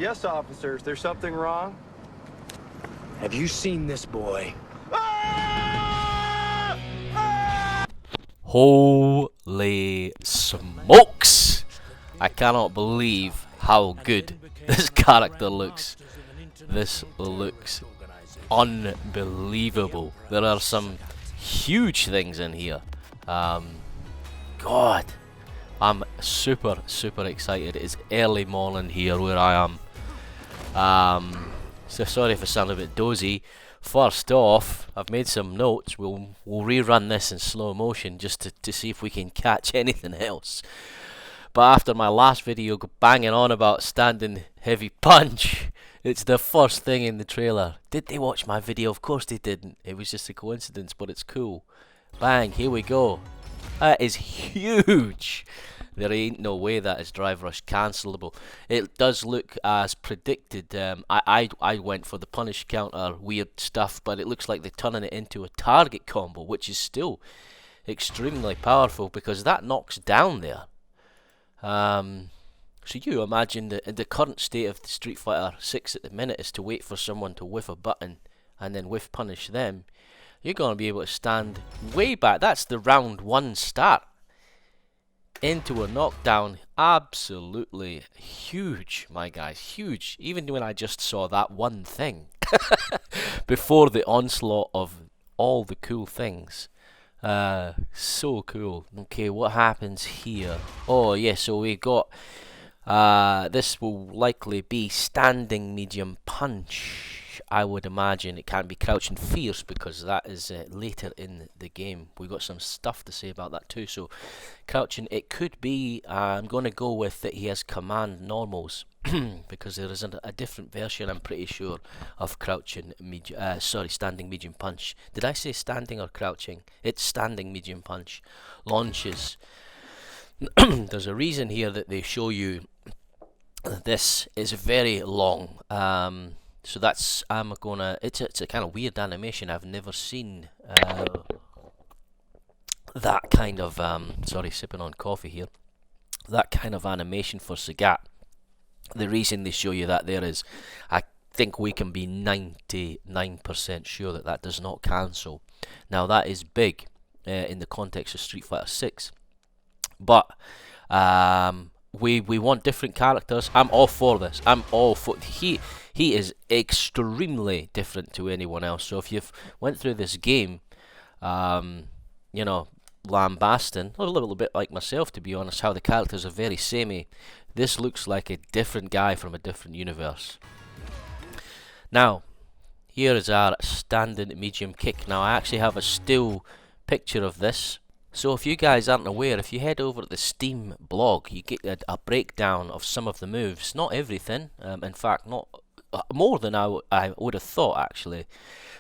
Yes, officer. Is there something wrong? Have you seen this boy? Holy smokes! I cannot believe how good this character looks. This looks unbelievable. There are some huge things in here. God, I'm super excited. It's early morning here where I am. So sorry if I sound a bit dozy. First off, I've made some notes. We'll rerun this in slow motion just to see if we can catch anything else. But after my last video banging on about standing heavy punch, it's the first thing in the trailer. Did they watch my video? Of course they didn't. It was just a coincidence, but it's cool. Bang, here we go. That is huge. There ain't no way that is Drive Rush cancelable. It does look as predicted. I went for the punish counter weird stuff, but it looks like they're turning it into a target combo, which is still extremely powerful because that knocks down there. So you imagine the current state of the Street Fighter 6 at the minute is to wait for someone to whiff a button and then whiff punish them. You're going to be able to stand way back. That's the round 1 start into a knockdown. Absolutely huge, my guys, huge. Even when I just saw that one thing before the onslaught of all the cool things. So cool. Okay, what happens here? Oh yeah, so we got this will likely be standing medium punch. I would imagine it can't be crouching fierce because that is later in the game. We got some stuff to say about that too. So crouching, it could be. I'm going to go with that he has command normals because there is a different version. I'm pretty sure of crouching standing medium punch. Did I say standing or crouching? It's standing medium punch launches. There's a reason here that they show you this is very long. So that's it's a kind of weird animation. I've never seen that kind of sorry, sipping on coffee here. That kind of animation for Sagat. The reason they show you that there is, I think we can be 99% sure that does not cancel. Now that is big in the context of Street Fighter 6, but we want different characters. I'm all for this. I'm all for he is extremely different to anyone else. So if you've went through this game, you know, lambasting a little bit like myself, to be honest, how the characters are very samey. This looks like a different guy from a different universe. Now, here is our standing medium kick. Now I actually have a still picture of this. So if you guys aren't aware, if you head over to the Steam blog, you get a breakdown of some of the moves. Not everything, in fact, not more than I would have thought, actually.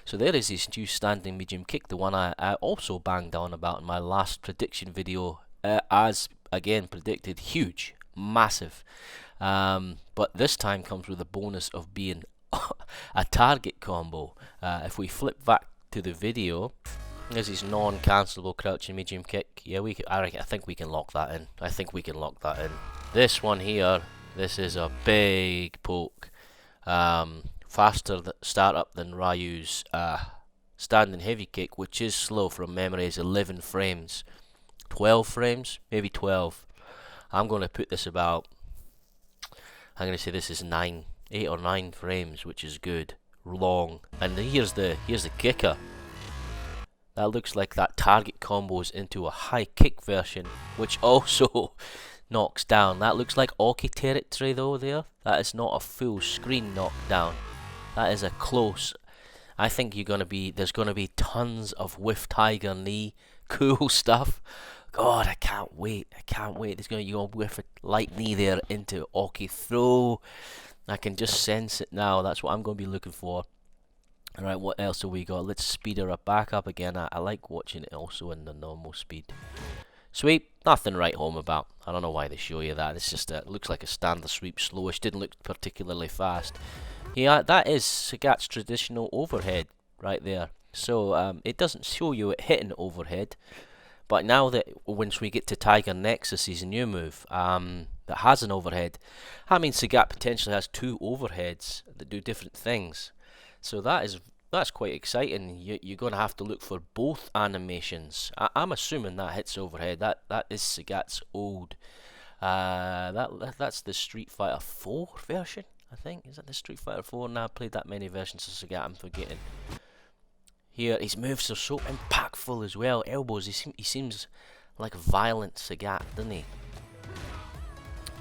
So there is this new standing medium kick, the one I also banged on about in my last prediction video, as again predicted, huge, massive. But this time comes with a bonus of being a target combo. If we flip back to the video, there's his non-cancelable crouching medium kick. Yeah, I think we can lock that in. I think we can lock that in. This one here, this is a big poke. Faster startup than Ryu's standing heavy kick, which is slow from memory, is 11 frames. 12 frames? Maybe 12. I'm going to put this about, I'm going to say this is 8 or 9 frames, which is good. Long. And here's the kicker. That looks like that target combos into a high kick version, which also knocks down. That looks like Oki territory though there. That is not a full screen knockdown. That is a close. I think there's gonna be tons of whiff tiger knee, cool stuff. God, I can't wait. There's gonna you whiff a light knee there into Oki throw. I can just sense it now. That's what I'm gonna be looking for. Alright, what else have we got? Let's speed her back up again. I like watching it also in the normal speed. Sweep, nothing to write home about. I don't know why they show you that. It's just it looks like a standard sweep, slowish. Didn't look particularly fast. Yeah, that is Sagat's traditional overhead right there. So it doesn't show you it hitting overhead, But now that once we get to Tiger Nexus, his new move, that has an overhead, I mean Sagat potentially has 2 overheads that do different things. So that's quite exciting. You're going to have to look for both animations. I'm assuming that hits overhead. That is Sagat's old. That's the Street Fighter 4 version, I think. Is that the Street Fighter 4? Now I've played that many versions of Sagat, I'm forgetting. Here, his moves are so impactful as well. Elbows, he seems like violent Sagat, doesn't he?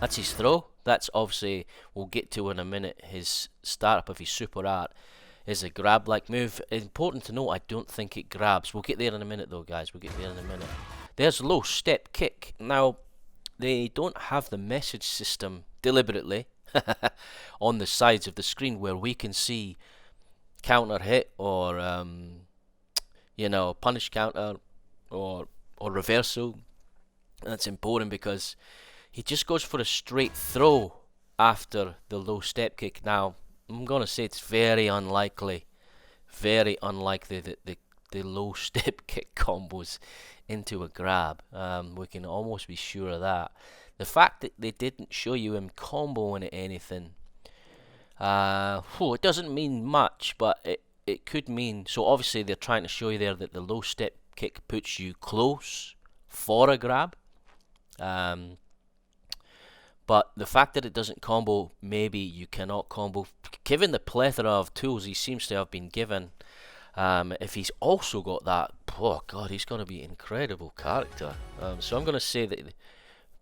That's his throw. That's obviously, we'll get to in a minute, his startup of his super art is a grab-like move. Important to note, I don't think it grabs. We'll get there in a minute though, guys. We'll get there in a minute. There's low step kick. Now, they don't have the message system deliberately on the sides of the screen where we can see counter hit or you know, punish counter or reversal. That's important because he just goes for a straight throw after the low step kick. Now I'm gonna say it's very unlikely that the low step kick combos into a grab. We can almost be sure of that. The fact that they didn't show you him comboing anything, it doesn't mean much, but it could mean, so obviously they're trying to show you there that the low step kick puts you close for a grab. But the fact that it doesn't combo, maybe you cannot combo. Given the plethora of tools he seems to have been given, if he's also got that, oh god, he's going to be an incredible character. So I'm going to say that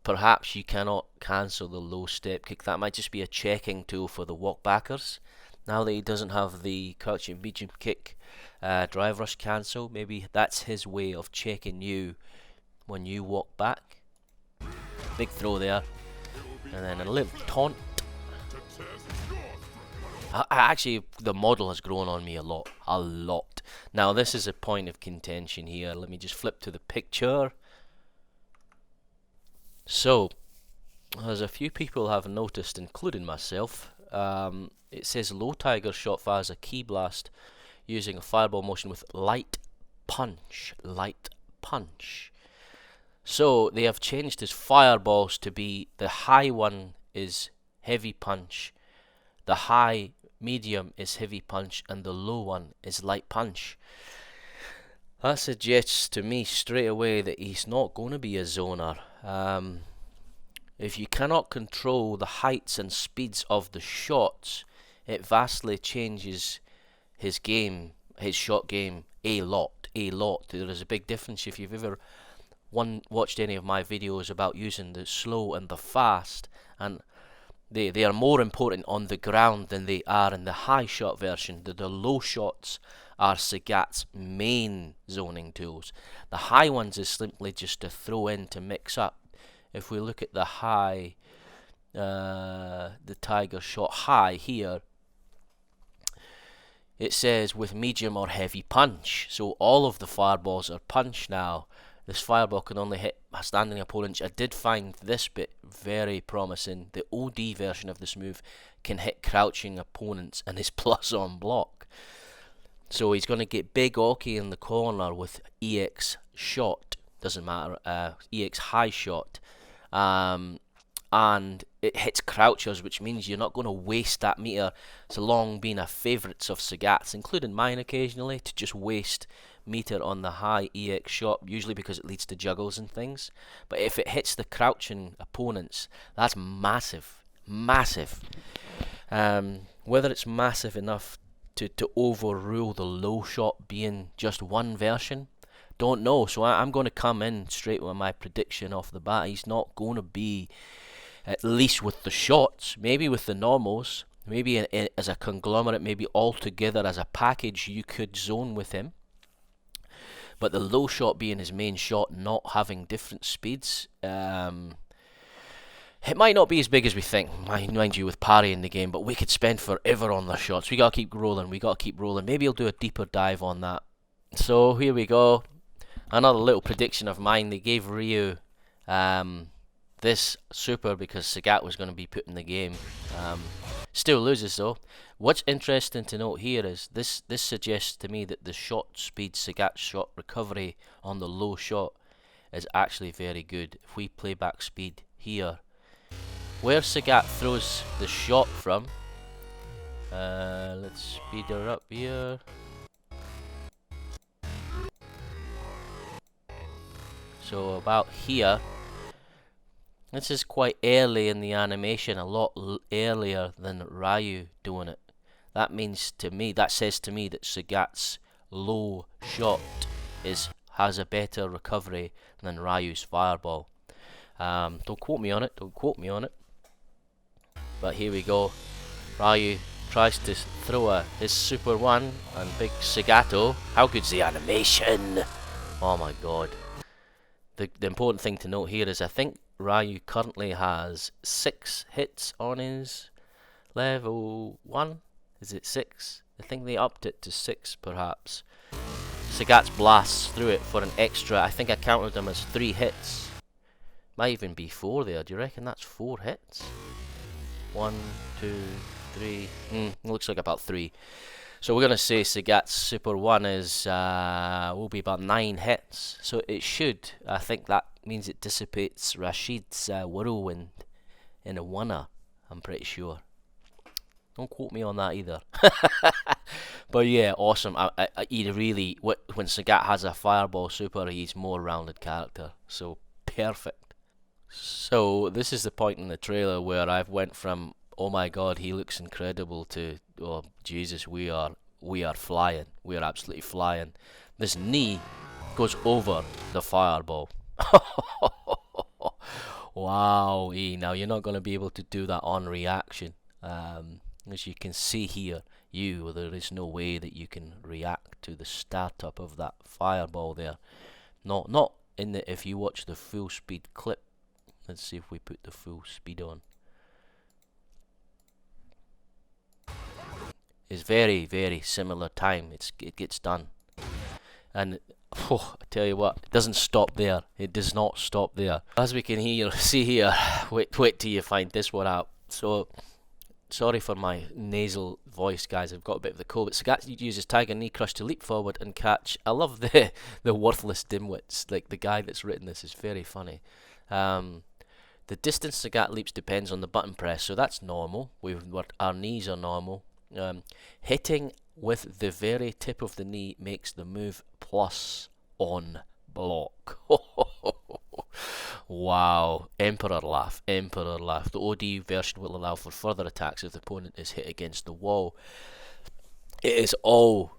perhaps you cannot cancel the low step kick. That might just be a checking tool for the walkbackers. Now that he doesn't have the crouching medium kick drive rush cancel, maybe that's his way of checking you when you walk back. Big throw there. And then a little taunt. Actually, the model has grown on me a lot. Now this is a point of contention here. Let me just flip to the picture. So, as a few people have noticed, including myself, it says low tiger shot fires a key blast using a fireball motion with light punch. So they have changed his fireballs to be, the high one is heavy punch, the high medium is heavy punch, and the low one is light punch. That suggests to me straight away that he's not going to be a zoner. If you cannot control the heights and speeds of the shots, it vastly changes his game, his shot game, a lot. There is a big difference. If you've ever watched any of my videos about using the slow and the fast, and they are more important on the ground than they are in the high shot version. The low shots are Sagat's main zoning tools. The high ones is simply just to throw in to mix up. If we look at the high, the tiger shot high here, it says with medium or heavy punch. So all of the fireballs are punch now. This fireball can only hit standing opponents. I did find this bit very promising. The OD version of this move can hit crouching opponents and is plus on block. So he's going to get Big Oki in the corner with EX shot. Doesn't matter. EX high shot. And it hits crouchers, which means you're not going to waste that meter. It's long been a favourite of Sagat's, including mine occasionally, to just waste meter on the high EX shot, usually because it leads to juggles and things. But if it hits the crouching opponents, that's massive. Whether it's massive enough to overrule the low shot being just one version, don't know. So I'm going to come in straight with my prediction off the bat. He's not going to be, at least with the shots, maybe with the normals, maybe as a conglomerate, maybe all together as a package, you could zone with him. But the low shot being his main shot, not having different speeds, it might not be as big as we think, mind you, with parry in the game, but we could spend forever on the shots. We got to keep rolling. Maybe he'll do a deeper dive on that. So here we go. Another little prediction of mine. They gave Ryu this super because Sagat was going to be put in the game. Still loses though. What's interesting to note here is this suggests to me that the shot speed, Sagat's shot recovery on the low shot, is actually very good. If we play back speed here, where Sagat throws the shot from, let's speed her up here. So about here, this is quite early in the animation, a lot earlier than Ryu doing it. That means to me, that says to me that Sagat's low shot has a better recovery than Ryu's fireball. Don't quote me on it, don't quote me on it. But here we go. Ryu tries to throw his Super 1 and big Sagato. How good's the animation? Oh my god. The important thing to note here is I think Ryu currently has 6 hits on his level 1. Is it 6? I think they upped it to 6 perhaps. Sagat's blasts through it for an extra, I think I counted them as 3 hits. Might even be 4 there. Do you reckon that's 4 hits? 1, 2, 3. Looks like about 3. So we're going to say Sagat's Super 1 is will be about 9 hits. So it should, I think that means it dissipates Rashid's whirlwind in a 1er, I'm pretty sure. Don't quote me on that either. But yeah, awesome. He really, when Sagat has a fireball super, he's more rounded character. So perfect. So this is the point in the trailer where I've went from, oh my god, he looks incredible, to, oh Jesus, we are flying. We are absolutely flying. This knee goes over the fireball. Wow, now you're not going to be able to do that on reaction. As you can see here, there is no way that you can react to the startup of that fireball there. Not in the, if you watch the full speed clip. Let's see if we put the full speed on. It's very, very similar time. It gets done. And I tell you what, it doesn't stop there. It does not stop there. As we can see here, wait till you find this one out. So, sorry for my nasal voice, guys. I've got a bit of the cold. But Sagat uses Tiger Knee Crush to leap forward and catch. I love the worthless dimwits. Like, the guy that's written this is very funny. The distance Sagat leaps depends on the button press, so that's normal. Our knees are normal. Hitting with the very tip of the knee makes the move plus on block. Wow. Emperor laugh. Emperor laugh. The OD version will allow for further attacks if the opponent is hit against the wall. It is all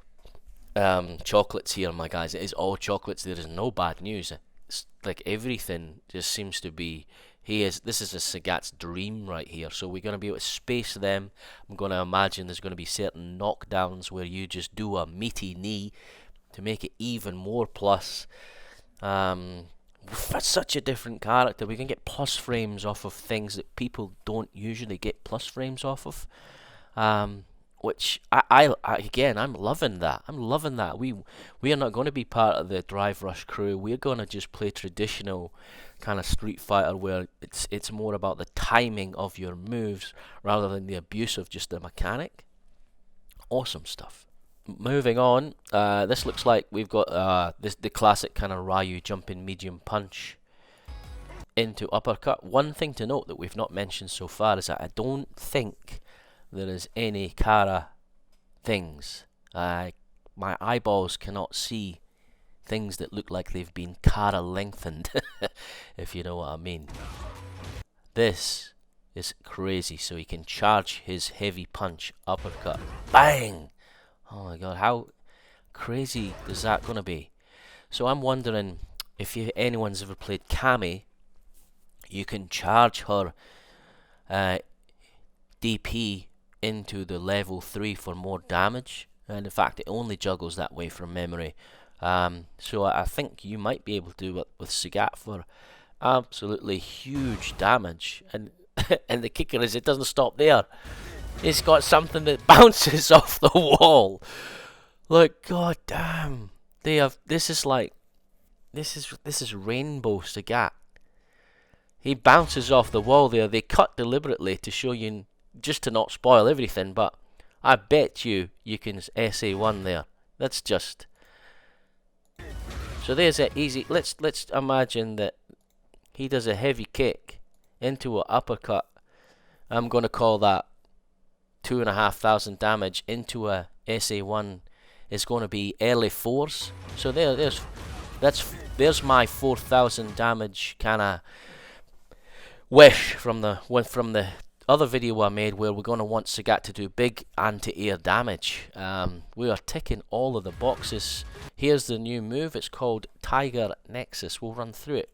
chocolates here, my guys. It is all chocolates. There is no bad news. It's like everything just seems to be... This is a Sagat's dream right here. So we're going to be able to space them. I'm going to imagine there's going to be certain knockdowns where you just do a meaty knee to make it even more plus. For such a different character, we can get plus frames off of things that people don't usually get plus frames off of. Which again, I'm loving that. I'm loving that. We are not going to be part of the Drive Rush crew. We're going to just play traditional kind of Street Fighter, where it's more about the timing of your moves rather than the abuse of just the mechanic. Awesome stuff. Moving on, this looks like we've got the classic kind of Ryu jumping medium punch into uppercut. One thing to note that we've not mentioned so far is that I don't think there is any Kara things. My eyeballs cannot see things that look like they've been Kara lengthened, if you know what I mean. This is crazy. So he can charge his heavy punch uppercut. Bang! Oh my god, how crazy is that going to be? So I'm wondering if anyone's ever played Kami, you can charge her DP into the level 3 for more damage, and in fact it only juggles that way from memory. So I think you might be able to do it with Sagat for absolutely huge damage, and and the kicker is it doesn't stop there. It's got something that bounces off the wall. Like, god damn, this is Rainbow Sagat. He bounces off the wall there. They cut deliberately to show you, just to not spoil everything, but I bet you can SA1 there. That's just... So there's a easy. Let's imagine that he does a heavy kick into an uppercut. I'm going to call that 2,500 damage into a SA1 is going to be early 4s. So there's my 4,000 damage kind of wish from the other video I made, where we're going to want Sagat to do big anti-air damage. We are ticking all of the boxes. Here's the new move. It's called Tiger Nexus. We'll run through it.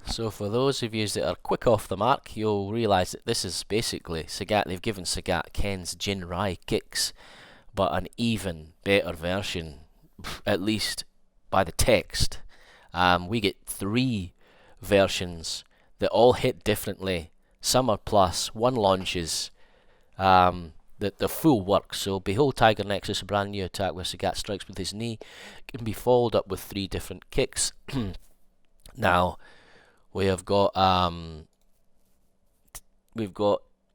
So for those of you that are quick off the mark, you'll realise that this is basically Sagat. They've given Sagat Ken's Jinrai kicks, but an even better version, at least by the text. We get 3 versions that all hit differently. Some are plus, one launches. The full works. So Behold Tiger Nexus, a brand new attack where Sagat strikes with his knee, can be followed up with 3 different kicks. Now, we have got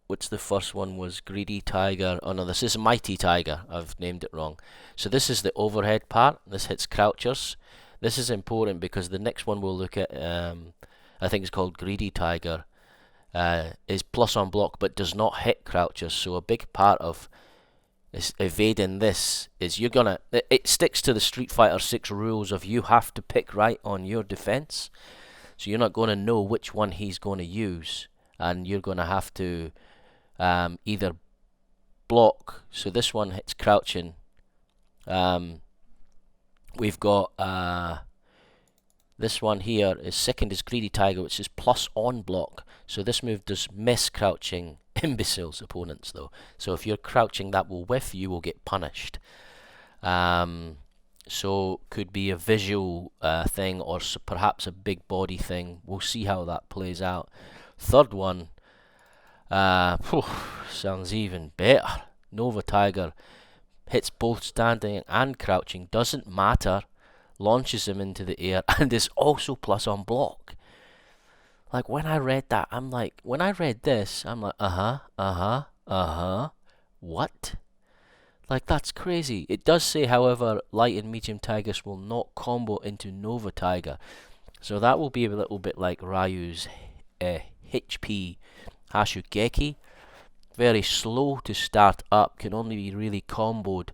what's the first one was Greedy Tiger. Oh no, this is Mighty Tiger. I've named it wrong. So this is the overhead part. This hits crouchers. This is important because the next one we'll look at, I think it's called Greedy Tiger, is plus on block but does not hit crouchers. So a big part of evading this is it sticks to the Street Fighter 6 rules of you have to pick right on your defense. So you're not going to know which one he's going to use, and you're going to have to either block. So this one hits crouching. We've got this one here is second is Greedy Tiger, which is plus on block. So this move does miss crouching imbeciles opponents though. So if you're crouching, that will whiff, you will get punished. So could be a visual thing, or perhaps a big body thing. We'll see how that plays out. Third one sounds even better. Nova Tiger hits both standing and crouching, doesn't matter, launches him into the air, and is also plus on block. Like when I read that, when I read this, I'm like, what? Like, that's crazy. It does say, however, light and medium tigers will not combo into Nova Tiger. So that will be a little bit like Ryu's HP Hashugeki. Very slow to start up, can only be really comboed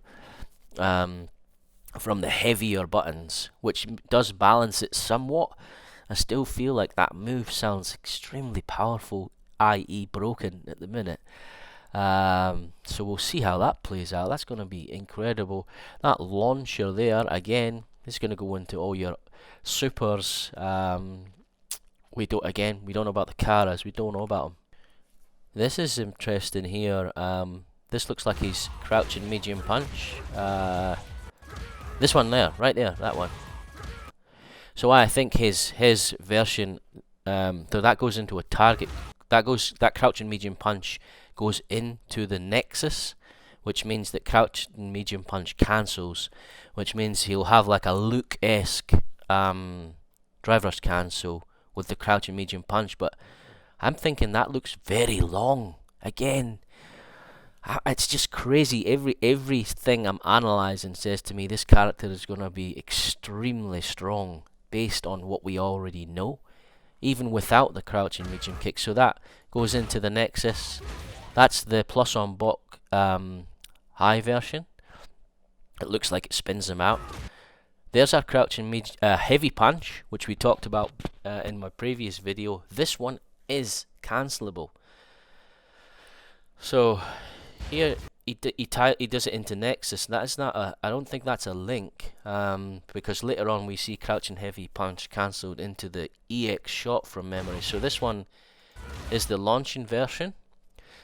from the heavier buttons, which does balance it somewhat. I still feel like that move sounds extremely powerful, i.e. broken at the minute. So we'll see how that plays out. That's going to be incredible. That launcher there, again, is going to go into all your supers. We don't know about the Karas. We don't know about them. This is interesting here. This looks like he's crouching medium punch. This one there, right there, that one. So I think his version, though that goes into a target. That crouching medium punch goes into the nexus, which means that crouching medium punch cancels, which means he'll have like a Luke-esque driver's cancel with the crouching medium punch. But I'm thinking that looks very long. Again, it's just crazy. Everything I'm analysing says to me this character is going to be extremely strong based on what we already know, even without the crouching medium kick. So that goes into the nexus. That's the plus on block high version. It looks like it spins them out. There's our crouching heavy punch, which we talked about in my previous video. This one is cancelable. So here he does it into Nexus. That is not a. I don't think that's a link, because later on we see crouching heavy punch cancelled into the EX shot from memory. So this one is the launching version.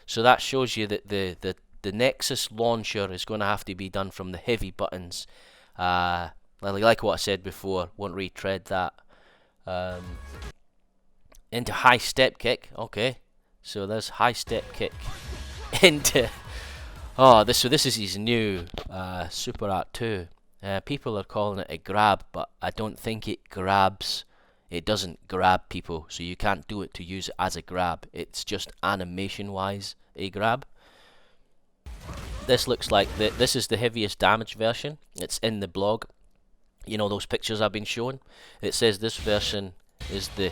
So that shows you that the Nexus launcher is going to have to be done from the heavy buttons. Like what I said before, won't retread that. Into high step kick. Okay, so there's high step kick into. So this is his new Super Art 2. People are calling it a grab, but I don't think it grabs. It doesn't grab people, so you can't do it to use it as a grab. It's just animation-wise a grab. This looks like this is the heaviest damage version. It's in the blog. You know those pictures I've been showing? It says this version is the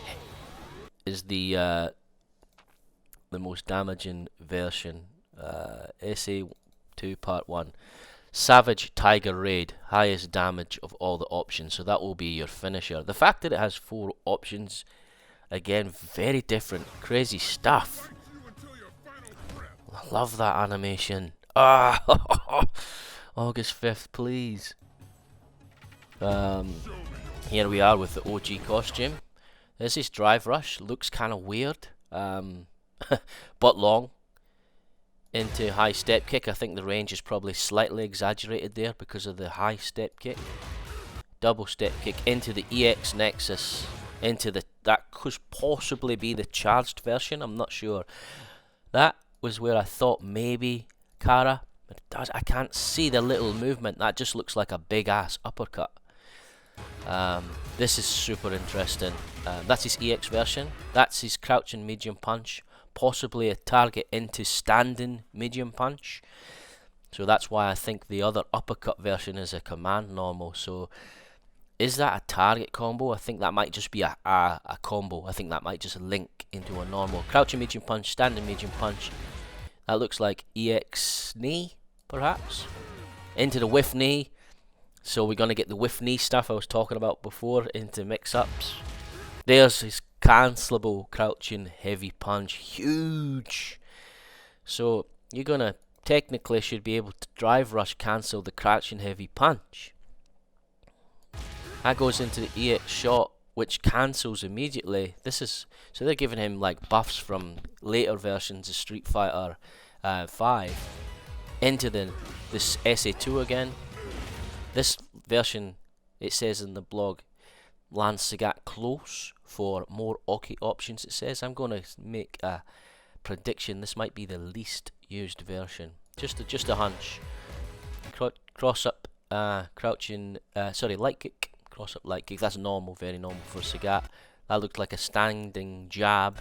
most damaging version. SA2 Part 1. Savage Tiger Raid, highest damage of all the options. So that will be your finisher. The fact that it has 4 options, again, very different, crazy stuff. I love that animation. Ah, August 5th, please. Here we are with the OG costume. This is Drive Rush. Looks kind of weird, but long. Into high step kick. I think the range is probably slightly exaggerated there because of the high step kick. Double step kick into the EX Nexus. Into the, that could possibly be the charged version. I'm not sure. That was where I thought maybe Kara. But it does, I can't see the little movement. That just looks like a big ass uppercut. This is super interesting. That's his EX version. That's his crouching medium punch. Possibly a target into standing medium punch. So that's why I think the other uppercut version is a command normal. So is that a target combo? I think that might just be a combo. I think that might just link into a normal crouching medium punch, standing medium punch. That looks like EX knee, perhaps. Into the whiff knee. So we're going to get the whiff knee stuff I was talking about before into mix-ups. There's his cancelable crouching heavy punch. Huge. So you're going to technically should be able to drive rush cancel the crouching heavy punch. That goes into the EX shot, which cancels immediately. This is, so they're giving him like buffs from later versions of Street Fighter 5 into this SA2 again. This version, it says in the blog, lands Sagat close for more Oki options. It says I'm going to make a prediction. This might be the least used version. Just a hunch. Cross up, crouching. Sorry, light kick. Cross up light kick. That's normal, very normal for Sagat. That looked like a standing jab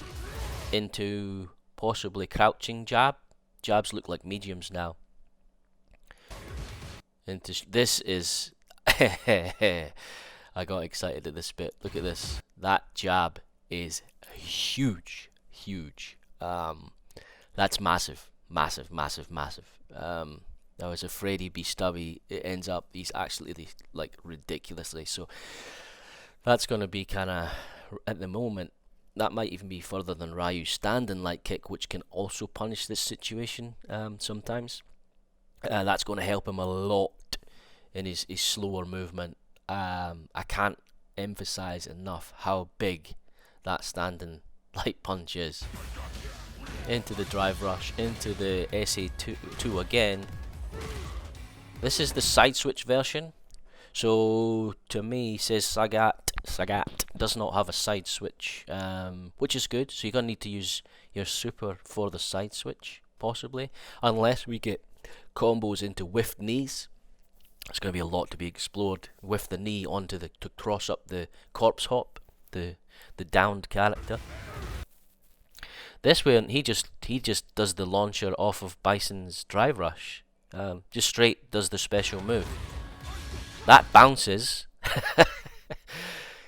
into possibly crouching jab. Jabs look like mediums now. Into this is. I got excited at this bit. Look at this. That jab is huge, huge. That's massive, massive, massive, massive. I was afraid he'd be stubby. It ends up he's actually like ridiculously. So that's going to be kind of at the moment. That might even be further than Ryu's standing light kick, which can also punish this situation sometimes. That's going to help him a lot in his slower movement. I can't emphasize enough how big that standing light punch is. Into the drive rush, into the SA2 again. This is the side switch version. So to me, says Sagat does not have a side switch, which is good. So you're gonna need to use your super for the side switch, possibly, unless we get combos into whiffed knees. It's going to be a lot to be explored. With the knee onto the to cross up the corpse hop, the downed character. This one he just does the launcher off of Bison's drive rush. Just straight does the special move. That bounces.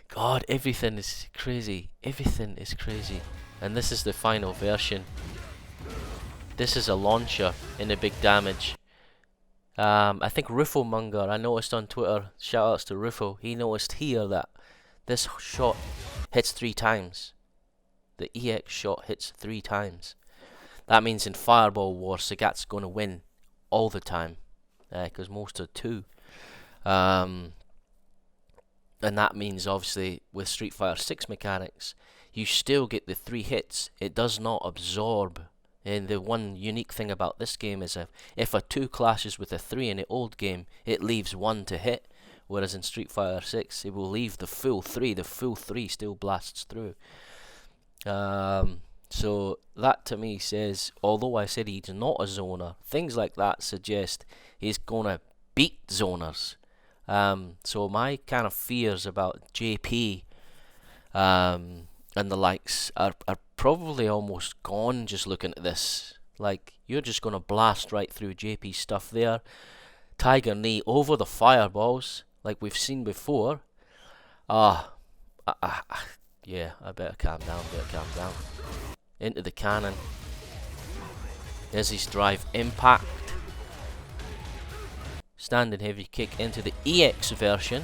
God, everything is crazy. Everything is crazy. And this is the final version. This is a launcher in a big damage. I think Rufo Munger, I noticed on Twitter, shoutouts to Rufo, he noticed here that this shot hits 3 times. The EX shot hits 3 times. That means in Fireball War, Sagat's going to win all the time, because most are 2. And that means obviously with Street Fighter 6 mechanics, you still get the 3 hits. It does not absorb. And the one unique thing about this game is if a 2 clashes with a 3 in the old game, it leaves 1 to hit. Whereas in Street Fighter 6, it will leave the full 3. The full 3 still blasts through. So that to me says, although I said he's not a zoner, things like that suggest he's going to beat zoners. So my kind of fears about JP and the likes are probably almost gone just looking at this. Like, you're just going to blast right through JP's stuff there. Tiger knee over the fireballs. like we've seen before. Yeah, I better calm down, Into the cannon. There's his drive impact. Standing heavy kick into the EX version,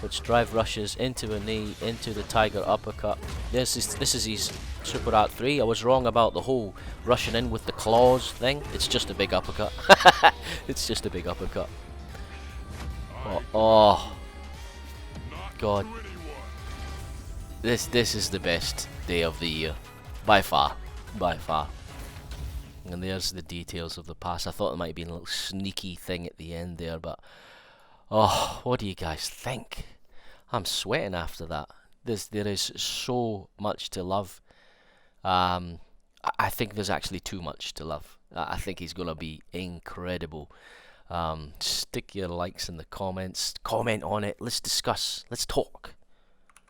which drive rushes into a knee, into the tiger uppercut. This is his Super Art 3. I was wrong about the whole rushing in with the claws thing. It's just a big uppercut. It's just a big uppercut. Oh God. This is the best day of the year. By far. And there's the details of the pass. I thought there might be a little sneaky thing at the end there, but oh, what do you guys think? I'm sweating after that. There is so much to love. I think there's actually too much to love. I think he's gonna be incredible. Stick your likes in the comments. Comment on it. Let's discuss. Let's talk.